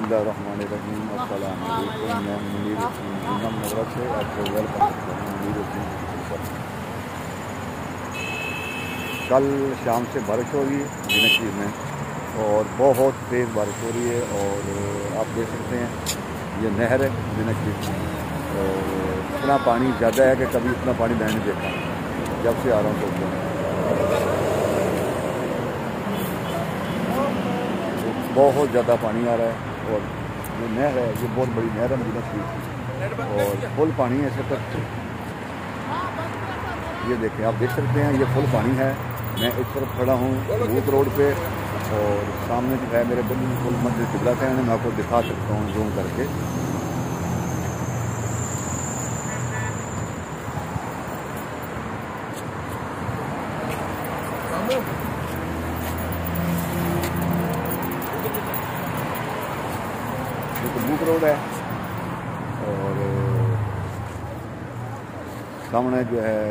बिस्मिल्लाहिर्रहमानिर्रहीम। अस्सलाम वालेकुम। मैं मुनीर इमाम नगरा से आपको वेलकम करता हूँ। कल शाम से बारिश हो रही है दिनचरी में और बहुत तेज़ बारिश हो रही है और आप देख सकते हैं ये नहर है दिनचरी और इतना पानी ज़्यादा है कि कभी इतना पानी मैंने नहीं देखा जब से आ रहा हूँ। तो बहुत ज़्यादा पानी आ रहा है और ये नहर है, ये बहुत बड़ी नहर है मदीना शरीफ और फुल पानी है ऐसे तक। ये देखें, आप देख सकते हैं ये फुल पानी है। मैं इस तरफ खड़ा हूँ रूट रोड पे और सामने जो है मेरे बिल्कुल मस्जिद किबला है, मैं आपको दिखा सकता हूँ जूम करके। बुक रोड है और सामने जो है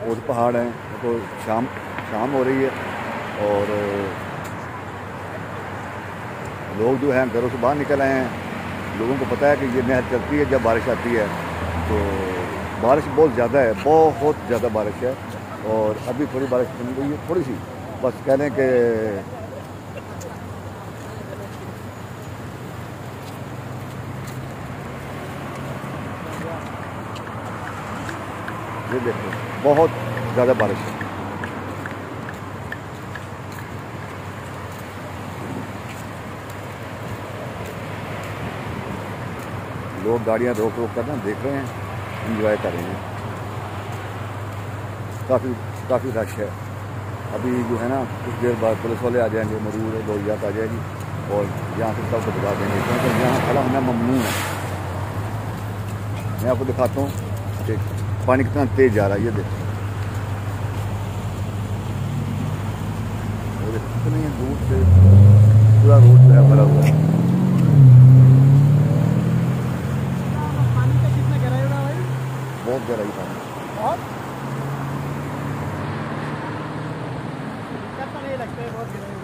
और पहाड़ है। तो शाम हो रही है और लोग जो हैं घरों से बाहर निकल आए हैं। लोगों को पता है कि ये नहर चलती है जब बारिश आती है। तो बारिश बहुत ज़्यादा है, बहुत ज़्यादा बारिश है और अभी थोड़ी बारिश बन गई है, थोड़ी सी बस कह लें कि ये देखो बहुत ज़्यादा बारिश है। लोग गाड़ियाँ रोक कर ना देख रहे हैं, एंजॉय कर रहे हैं। काफ़ी रश है। अभी जो है ना कुछ देर बाद पुलिस वाले आ जाएंगे, मरूर लोहियात आ जाएगी और यहाँ से सबको दिखा देंगे क्योंकि यहाँ खड़ा होना ममनू है। मैं आपको दिखाता हूँ कि पानी कितना तेज़ जा रहा है। ये देखो कितनी दूर से पूरा रोड जो है भरा हुआ है। पानी का कितना गहराई होगा भाई? बहुत गहराई पानी और नहीं लगता है बहुत गहराई।